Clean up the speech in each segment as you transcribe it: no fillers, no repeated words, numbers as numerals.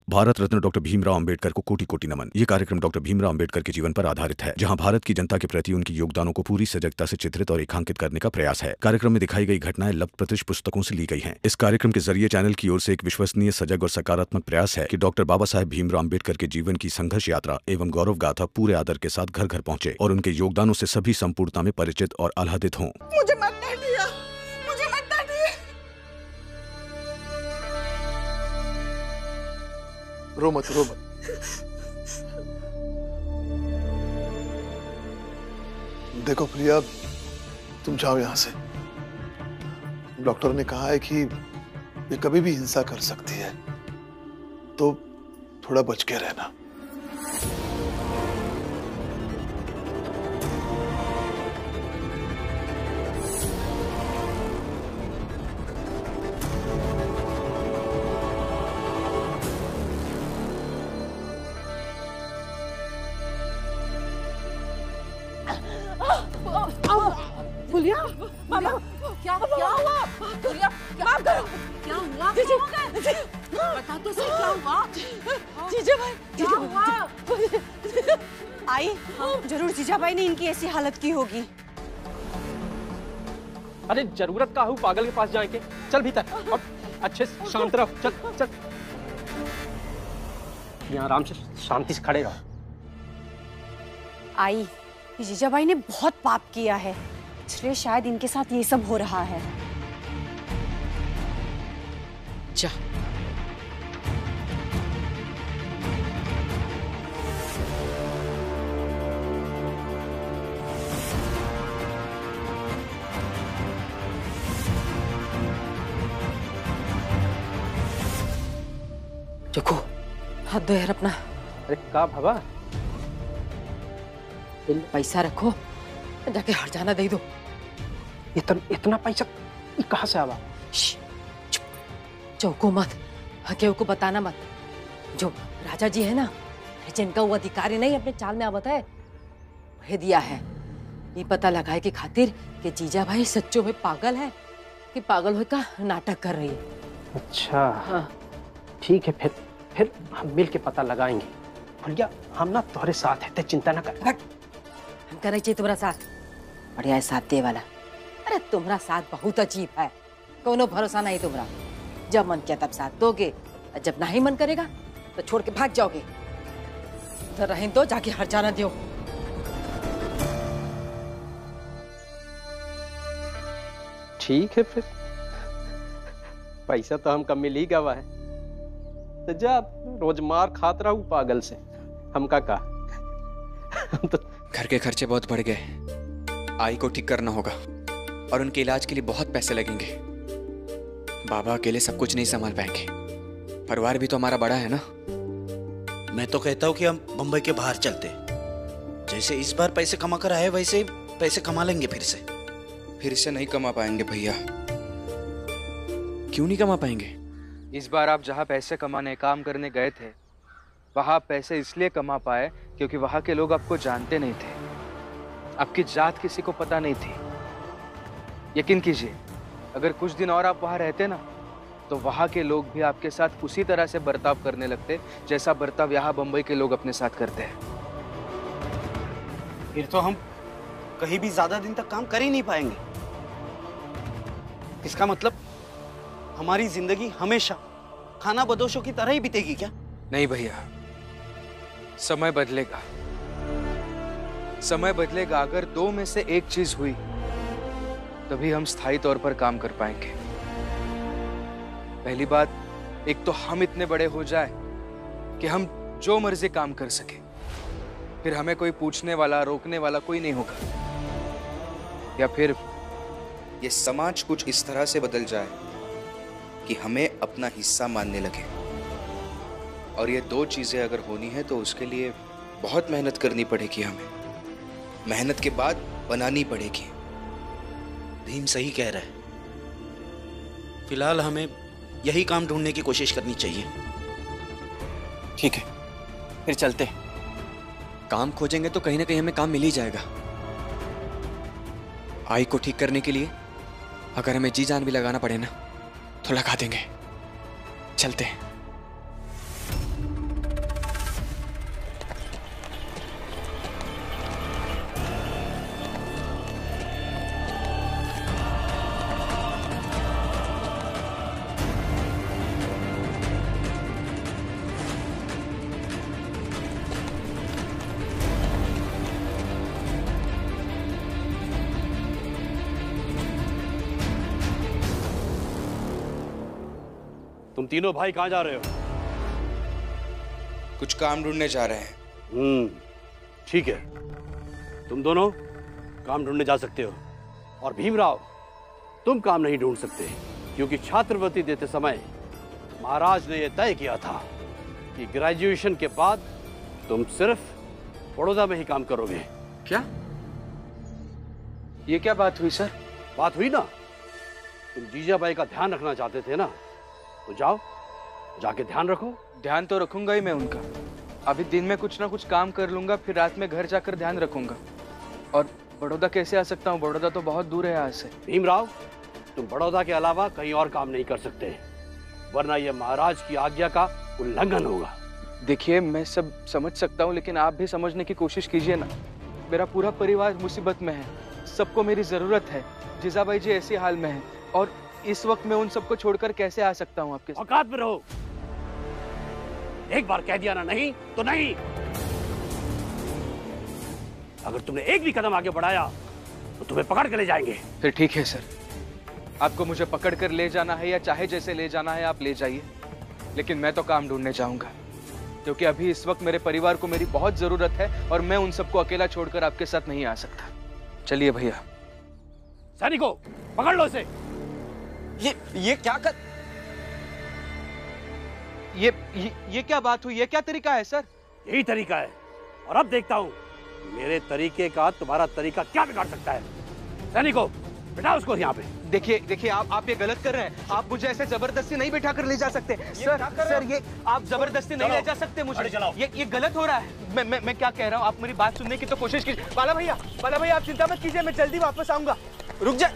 Bharat Ratna doctor Bhimrao Ambedkar को कोटि कोटि नमन। ये कार्यक्रम डॉक्टर भीमराव अंबेडकर के जीवन पर आधारित है, जहां भारत की जनता के प्रति उनके योगदानों को पूरी सजगता से चित्रित और रेखांकित करने का प्रयास है। कार्यक्रम में दिखाई गई घटनाएं लब्ध-प्रतिष्ठ पुस्तकों से ली गई हैं। इस कार्यक्रम के जरिए चैनल की ओर से एक विश्वसनीय, सजग और सकारात्मक प्रयास है कि डॉक्टर बाबा साहेब भीमराव अंबेडकर के जीवन की संघर्ष यात्रा एवं गौरव गाथा पूरे आदर के साथ घर घर पहुंचे और उनके योगदानों से सभी संपूर्णता में परिचित और आह्लादित हों। मुझे मत डांटिए, मुझे मत डांटिए। रो मत, रो मत। देखो प्रिया, तुम जाओ यहां से। डॉक्टर ने कहा है कि ये कभी भी हिंसा कर सकती है, तो थोड़ा बच के रहना। फुलिया, मामा, क्या हुआ? फुलिया, माफ करो। क्या हुआ? बता तो सही, क्या हुआ? जीजा भाई, क्या हुआ? आई, जरूर जीजा भाई ने इनकी ऐसी हालत की होगी। अरे जरूरत का हूँ पागल के पास जाएंगे। चल भीतर और अच्छे से शांत रहो। चल चल, यहाँ आराम से शांति से खड़े रहो। आई, जीजा भाई ने बहुत पाप किया है, इसलिए शायद इनके साथ ये सब हो रहा है। जा। देखो, हाथ दो यार अपना। अरे का बाबा, पैसा रखो, जाके हर जाना दे दो। इतना पैसा कहाँ से आवा? चौको मत, हकेव को बताना मत। जो राजा जी है ना, जिनका वो अधिकारी नहीं अपने चाल में आवत है, वह दिया है। ये पता लगाए की खातिर कि जीजा भाई सच्चों में पागल है कि पागल होए का नाटक कर रही है। अच्छा हाँ, ठीक है, फिर हम मिल के पता लगाएंगे। भैया, हम ना तुम्हारे साथ है, चिंता ना कर। हम करे चाहिए तुम्हारा साथ, बढ़िया है साथ दे वाला। अरे तुम्हारा साथ बहुत अजीब है, कोनो भरोसा नहीं तुम्हारा। जब मन किया तब साथ दोगे, और जब नहीं मन करेगा तो छोड़ के भाग जाओगे। उधर रहें तो जाके हर जाना दो। ठीक है, फिर पैसा तो हम कम मिल ही गवा है, तो जा रोज मार खात रहा हूँ पागल से। हम का तो घर के खर्चे बहुत बढ़ गए, आई को ठीक करना होगा और उनके इलाज के लिए बहुत पैसे लगेंगे। बाबा अकेले सब कुछ नहीं संभाल पाएंगे, परिवार भी तो हमारा बड़ा है ना। मैं तो कहता हूँ कि हम मुंबई के बाहर चलते, जैसे इस बार पैसे कमा कर आए वैसे पैसे कमा लेंगे फिर से नहीं कमा पाएंगे भैया। क्यों नहीं कमा पाएंगे? इस बार आप जहाँ पैसे कमाने काम करने गए थे, वहाँ पैसे इसलिए कमा पाए क्योंकि वहाँ के लोग आपको जानते नहीं थे, आपकी जात किसी को पता नहीं थी। यकीन कीजिए, अगर कुछ दिन और आप वहाँ रहते ना, तो वहाँ के लोग भी आपके साथ उसी तरह से बर्ताव करने लगते जैसा बर्ताव यहाँ बंबई के लोग अपने साथ करते हैं। फिर तो हम कहीं भी ज्यादा दिन तक काम कर ही नहीं पाएंगे। इसका मतलब हमारी जिंदगी हमेशा खाना बदोशों की तरह ही बीतेगी क्या? नहीं भैया, समय बदलेगा। समय बदलेगा। अगर दो में से एक चीज हुई, तभी हम स्थायी तौर पर काम कर पाएंगे। पहली बात, एक तो हम इतने बड़े हो जाए कि हम जो मर्जी काम कर सके, फिर हमें कोई पूछने वाला, रोकने वाला कोई नहीं होगा। या फिर ये समाज कुछ इस तरह से बदल जाए कि हमें अपना हिस्सा मानने लगे। और ये दो चीजें अगर होनी है तो उसके लिए बहुत मेहनत करनी पड़ेगी हमें। मेहनत के बाद बनानी पड़ेगी। भीम सही कह रहा है। फिलहाल हमें यही काम ढूंढने की कोशिश करनी चाहिए। ठीक है, फिर चलते। काम खोजेंगे तो कहीं ना कहीं हमें काम मिल ही जाएगा। आई को ठीक करने के लिए अगर हमें जी जान भी लगाना पड़े ना, तो लगा देंगे। चलते हैं। तुम तीनों भाई कहाँ जा रहे हो? कुछ काम ढूंढने जा रहे हैं। ठीक है, तुम दोनों काम ढूंढने जा सकते हो। और भीमराव, तुम काम नहीं ढूंढ सकते, क्योंकि छात्रवृत्ति देते समय महाराज ने यह तय किया था कि ग्रेजुएशन के बाद तुम सिर्फ बड़ौदा में ही काम करोगे। क्या? ये क्या बात हुई सर? बात हुई ना, तुम जीजाबाई का ध्यान रखना चाहते थे ना, तो जाओ, जाके ध्यान रखो। ध्यान तो रखूंगा ही मैं उनका। अभी दिन में कुछ ना कुछ काम कर लूंगा, फिर रात में घर जाकर ध्यान रखूंगा। और बड़ौदा कैसे आ सकता हूँ? बड़ौदा तो बहुत दूर है यहाँ से। भीमराव, तुम बड़ौदा के अलावा कहीं और काम नहीं कर सकते, वरना यह महाराज की आज्ञा का उल्लंघन होगा। देखिए, मैं सब समझ सकता हूँ, लेकिन आप भी समझने की कोशिश कीजिए ना। मेरा पूरा परिवार मुसीबत में है, सबको मेरी जरूरत है। जीजाबाई जी ऐसे हाल में हैं, और इस वक्त मैं उन सबको छोड़कर कैसे आ सकता हूँ आपके साथ? औकात में रहो। एक बार कह दिया ना नहीं तो नहीं। अगर तुमने एक भी कदम आगे बढ़ाया तो तुम्हें पकड़ कर ले जाएंगे। फिर ठीक है सर, आपको मुझे पकड़ कर ले जाना है या चाहे जैसे ले जाना है आप ले जाइए, लेकिन मैं तो काम ढूंढने जाऊंगा, क्योंकि अभी इस वक्त मेरे परिवार को मेरी बहुत जरूरत है और मैं उन सबको अकेला छोड़कर आपके साथ नहीं आ सकता। चलिए भैया। सैनिकों, पकड़ लो इसे। ये क्या कर? ये क्या बात हुई? ये क्या तरीका है सर? यही तरीका है, और अब देखता हूं मेरे तरीके का तुम्हारा तरीका क्या बिगाड़ सकता है। सैनिकों, बिठाओ उसको यहाँ पे। देखिए आप ये गलत कर रहे हैं। आप मुझे ऐसे जबरदस्ती नहीं बिठा कर ले जा सकते सर। ये आप जबरदस्ती नहीं ले जा सकते मुझे। ये गलत हो रहा है। मैं क्या कह रहा हूँ, आप मेरी बात सुनने की तो कोशिश कीजिए। बाला भैया आप चिंता मत कीजिए, मैं जल्दी वापस आऊंगा। रुक जा।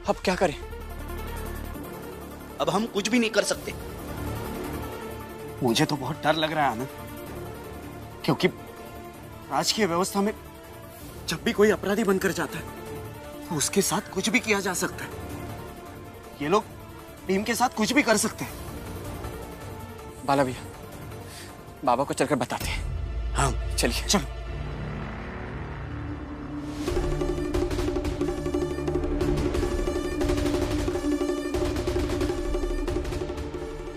अब क्या करें? अब हम कुछ भी नहीं कर सकते। मुझे तो बहुत डर लग रहा है आनंद, क्योंकि राजकीय व्यवस्था में जब भी कोई अपराधी बनकर जाता है तो उसके साथ कुछ भी किया जा सकता है। ये लोग टीम के साथ कुछ भी कर सकते हैं। बाला भैया, बाबा को चलकर बताते हैं। हाँ चलिए। चलो।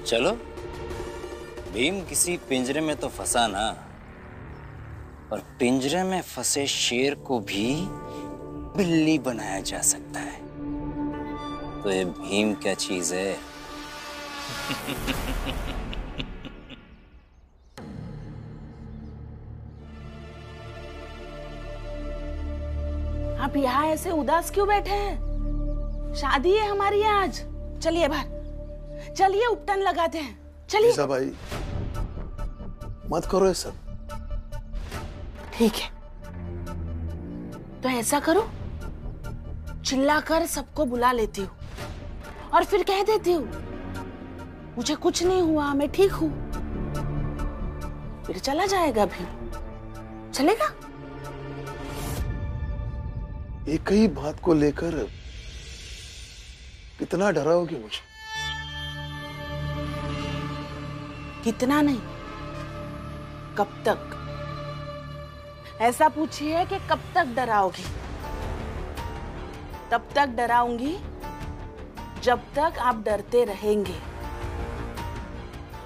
चलो, भीम किसी पिंजरे में तो फंसा ना, और पिंजरे में फंसे शेर को भी बिल्ली बनाया जा सकता है। तो ये भीम क्या चीज है? आप यहाँ ऐसे उदास क्यों बैठे हैं? शादी है हमारी आज। चलिए बाहर, चलिए उपटन लगाते हैं। चलिए। भाई मत करो ये सब। ठीक है, तो ऐसा करो, चिल्लाकर सबको बुला लेती हूँ और फिर कह देती हूँ मुझे कुछ नहीं हुआ, मैं ठीक हूँ। फिर चला जाएगा भी। चलेगा? एक ही बात को लेकर कितना डराओगे मुझे? कितना नहीं, कब तक? ऐसा पूछिए कि कब तक डराओगी? तब तक डराऊंगी जब तक आप डरते रहेंगे।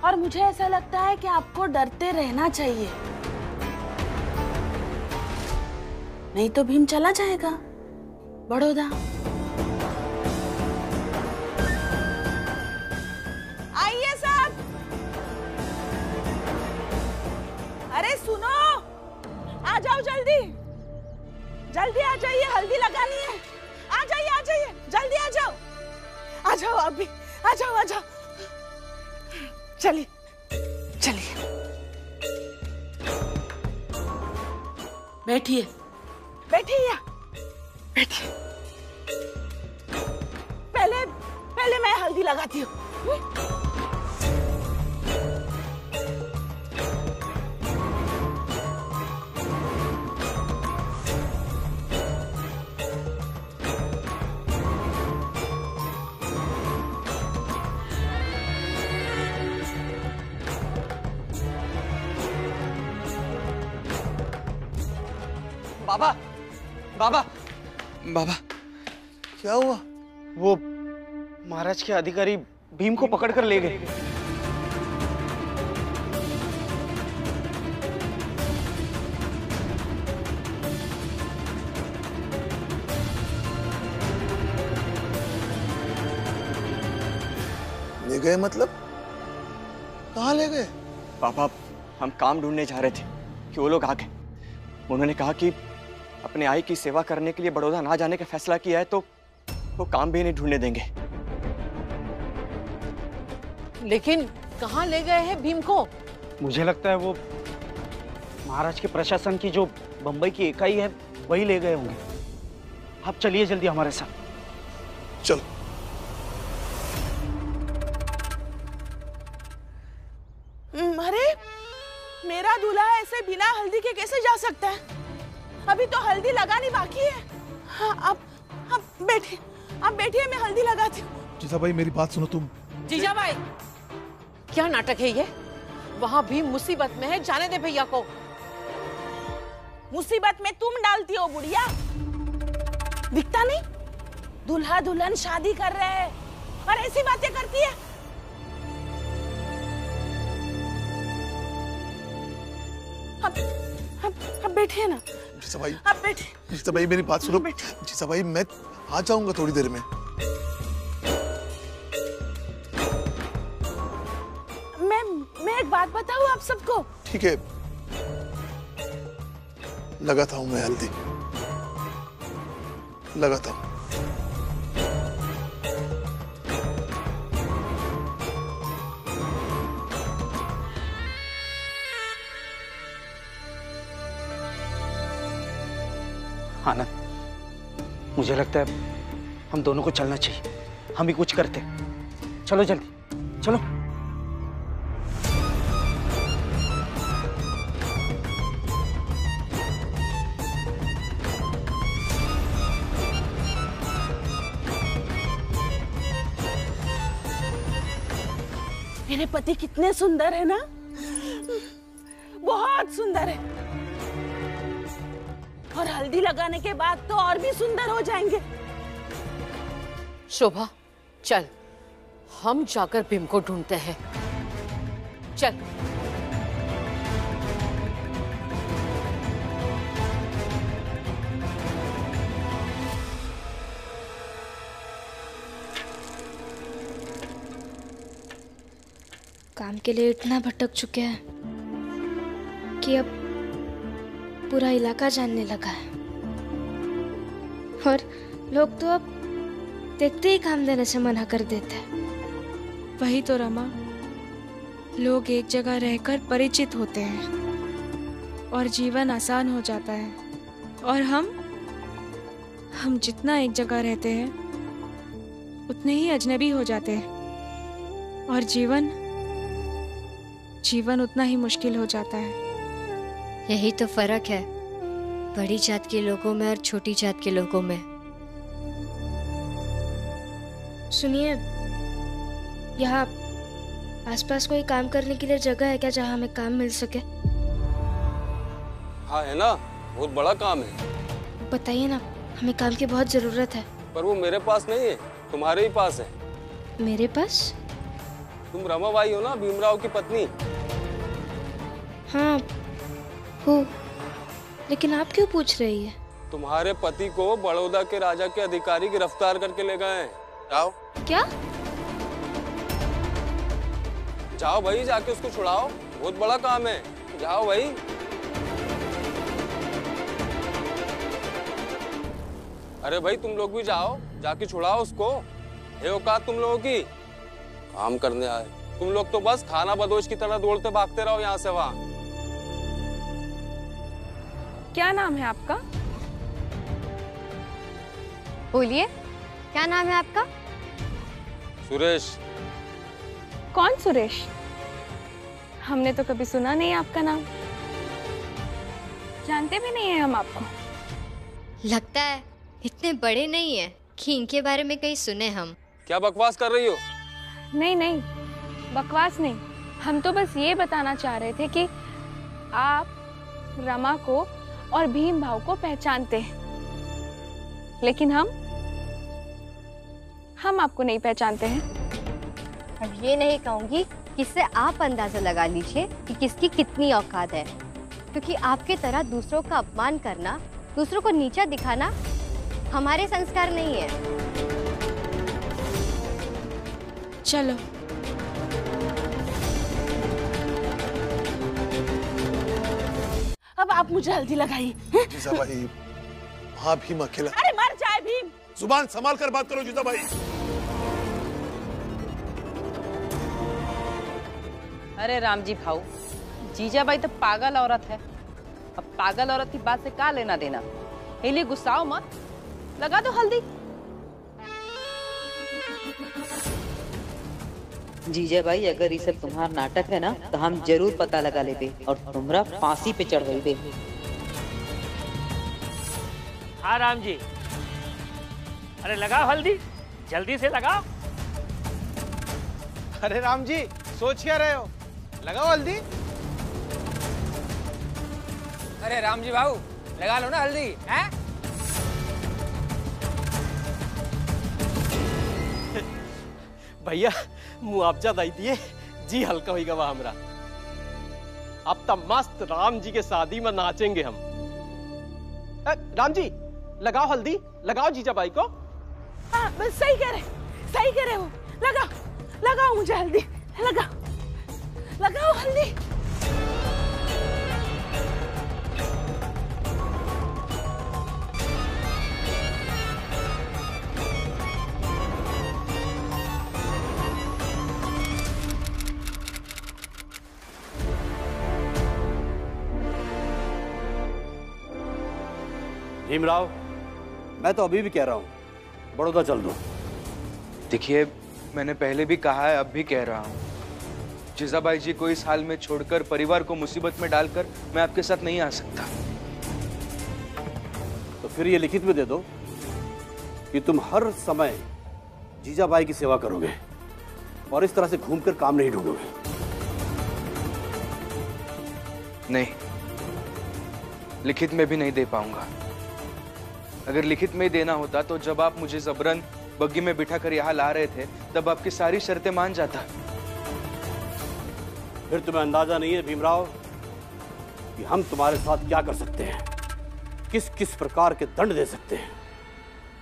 और मुझे ऐसा लगता है कि आपको डरते रहना चाहिए, नहीं तो भीम चला जाएगा बड़ौदा। आइए साहब। अरे सुनो, आ जाओ जल्दी, जल्दी आ जाइए, हल्दी लगानी है। आ जाइए, जल्दी आ जाओ। आ जाओ अभी, आ जाओ। चलिए। बैठिए। पहले मैं हल्दी लगाती हूँ। बाबा क्या हुआ? वो महाराज के अधिकारी भीम को पकड़कर ले गए। ले गए मतलब? कहाँ ले गए? पापा, हम काम ढूंढने जा रहे थे कि वो लोग आ गए। उन्होंने कहा कि अपने आई की सेवा करने के लिए बड़ौदा ना जाने का फैसला किया है तो वो काम भी नहीं ढूंढने देंगे। लेकिन कहाँ ले गए हैं भीम को? मुझे लगता है वो महाराज के प्रशासन की जो बंबई की इकाई है वही ले गए होंगे। आप चलिए जल्दी हमारे साथ। चलो। अरे मेरा दूल्हा ऐसे बिना हल्दी के कैसे जा सकता है? अभी तो हल्दी लगानी बाकी है। हाँ, अब बैठिए मैं हल्दी लगाती हूँ। जीजा भाई मेरी बात सुनो तुम। जीजा भाई, क्या नाटक है ये? वहाँ भीम मुसीबत में है, जाने दे भैया को। मुसीबत में तुम डालती हो बुढ़िया, दिखता नहीं? दूल्हा दुल्हन शादी कर रहे हैं और ऐसी बातें करती है। अब बैठिए ना। जीजा भाई, अब बैठिए। जीजा भाई मेरी बात सुनो। जीजा भाई मैं आ जाऊंगा थोड़ी देर में। मैं एक बात बताऊं आप सबको? ठीक है, लगाता हूं मैं हल्दी, लगाता हूं। आनंद, मुझे लगता है हम दोनों को चलना चाहिए। हम भी कुछ करते। चलो जल्दी, चलो। मेरे पति कितने सुंदर है ना, बहुत सुंदर है। और हल्दी लगाने के बाद तो और भी सुंदर हो जाएंगे। शोभा, चल हम जाकर भीम को ढूंढते हैं। चल। काम के लिए इतना भटक चुके हैं कि अब पूरा इलाका जानने लगा है। और लोग तो अब देखते ही काम देने से मना कर देते हैं। वही तो रमा, लोग एक जगह रहकर परिचित होते हैं और जीवन आसान हो जाता है। और हम जितना एक जगह रहते हैं उतने ही अजनबी हो जाते हैं और जीवन उतना ही मुश्किल हो जाता है। यही तो फर्क है बड़ी जात के लोगों में और छोटी जात के लोगों में। सुनिए, यहाँ आसपास कोई काम करने के लिए जगह है क्या जहाँ हमें काम मिल सके? हाँ है ना, बहुत बड़ा काम है। बताइए ना, हमें काम की बहुत जरूरत है। पर वो मेरे पास नहीं है, तुम्हारे ही पास है। मेरे पास? तुम रमाबाई हो ना, भीमराव की पत्नी? हाँ हो, लेकिन आप क्यों पूछ रही है? तुम्हारे पति को बड़ौदा के राजा के अधिकारी गिरफ्तार करके ले गए हैं। जाओ। क्या? जाओ भाई, जाके उसको छुड़ाओ, बहुत बड़ा काम है। जाओ भाई। अरे भाई तुम लोग भी जाओ, जाके छुड़ाओ उसको। ये औकात तुम लोगों की? काम करने आए तुम लोग तो बस खाना बदोश की तरह दौड़ते भागते रहो यहाँ से वहाँ। क्या नाम है आपका? बोलिए, क्या नाम है आपका? सुरेश। कौन सुरेश? हमने तो कभी सुना नहीं आपका नाम। जानते भी नहीं है हम आपको। लगता है इतने बड़े नहीं है कि इनके बारे में कहीं सुने हम। क्या बकवास कर रही हो? नहीं, बकवास नहीं। हम तो बस ये बताना चाह रहे थे कि आप रमा को और भीम भाव को पहचानते हैं, लेकिन हम आपको नहीं पहचानते हैं। अब ये नहीं कहूंगी, किससे आप अंदाजा लगा लीजिए कि किसकी कितनी औकात है, क्योंकि आपके तरह दूसरों का अपमान करना, दूसरों को नीचा दिखाना हमारे संस्कार नहीं है। चलो। अब आप मुझे हल्दी लगाइए। जीजाबाई, हाँ भीम अकेला। अरे मर जाए भीम। जुबान संभाल कर बात करो जीजाबाई। अरे राम जी भाऊ, जीजाबाई तो पागल औरत है। अब पागल औरत की बात से क्या लेना देना, इसलिए गुस्साओ मत, लगा दो हल्दी। जीजाबाई, अगर ये सब तुम्हारा नाटक है ना, तो हम जरूर पता लगा लेते और तुम्हारा फांसी पे चढ़ गए। हाँ राम जी, अरे लगाओ हल्दी, जल्दी से लगाओ। अरे राम जी, सोच क्या रहे हो, लगाओ हल्दी। अरे राम जी भाऊ, लगा लो ना हल्दी, हैं? भैया मुआवजा दई दिए जी, हल्का होगा वह हमरा। अब तो मस्त राम जी के शादी में नाचेंगे हम। राम जी लगाओ हल्दी, लगाओ जीजाबाई को। हाँ बस सही कह रहे हो। लगाओ मुझे हल्दी, लगाओ हल्दी। भीमराव, मैं तो अभी भी कह रहा हूं बड़ौदा चल दो। देखिए, मैंने पहले भी कहा है, अब भी कह रहा हूं, जीजाबाई जी को इस हाल में छोड़कर, परिवार को मुसीबत में डालकर मैं आपके साथ नहीं आ सकता। तो फिर ये लिखित में दे दो कि तुम हर समय जीजाबाई की सेवा करोगे और इस तरह से घूमकर काम नहीं ढूंढोगे। नहीं, लिखित में भी नहीं दे पाऊंगा। अगर लिखित में देना होता तो जब आप मुझे जबरन बग्गी में बिठा कर यहाँ ला रहे थे, तब आपकी सारी शर्तें मान जाता। फिर तुम्हें अंदाजा नहीं है भीमराव कि हम तुम्हारे साथ क्या कर सकते हैं, किस किस प्रकार के दंड दे सकते हैं,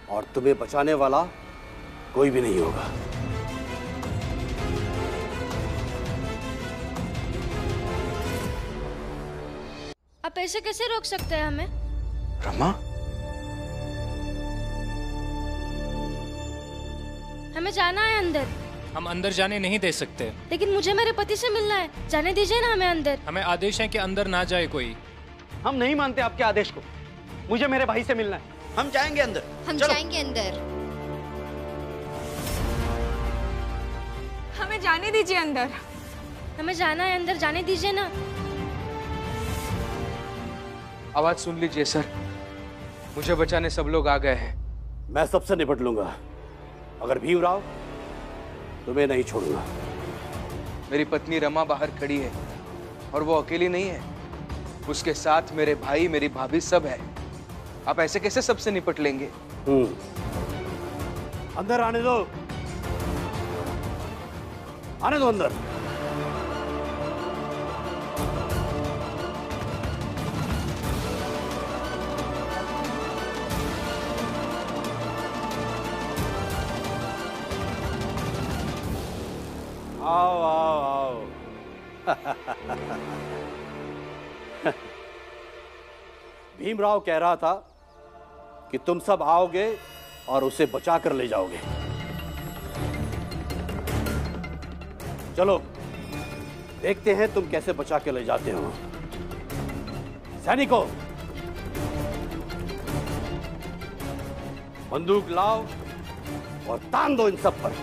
और तुम्हें बचाने वाला कोई भी नहीं होगा। आप ऐसे कैसे रोक सकते हैं हमें? रमा, हमें जाना है अंदर। हम अंदर जाने नहीं दे सकते। लेकिन मुझे मेरे पति से मिलना है, जाने दीजिए ना हमें अंदर। हमें आदेश है कि अंदर ना जाए कोई। हम नहीं मानते आपके आदेश को, मुझे मेरे भाई से मिलना है। हम जाएंगे अंदर। हम जाएंगे अंदर। हमें जाने दीजिए अंदर। हमें जाना है अंदर, जाने दीजिए ना। आवाज सुन लीजिए सर, मुझे बचाने सब लोग आ गए हैं। मैं सबसे निपट लूंगा, अगर भीमराव तुम्हें नहीं छोड़ूंगा। मेरी पत्नी रमा बाहर खड़ी है और वो अकेली नहीं है, उसके साथ मेरे भाई, मेरी भाभी सब है। आप ऐसे कैसे सबसे निपट लेंगे? अंदर आने दो, आने दो अंदर। आओ आओ आओ। भीमराव कह रहा था कि तुम सब आओगे और उसे बचा कर ले जाओगे। चलो देखते हैं तुम कैसे बचा के ले जाते हो। सैनिकों, बंदूक लाओ और तान दो इन सब पर।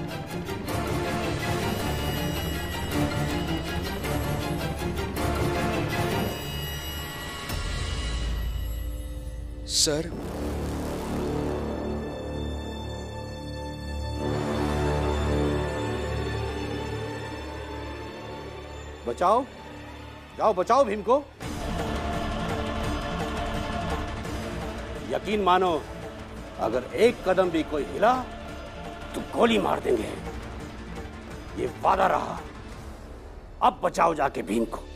सर, बचाओ, जाओ बचाओ भीम को। यकीन मानो, अगर एक कदम भी कोई हिला तो गोली मार देंगे। ये वादा रहा। अब बचाओ जाके भीम को।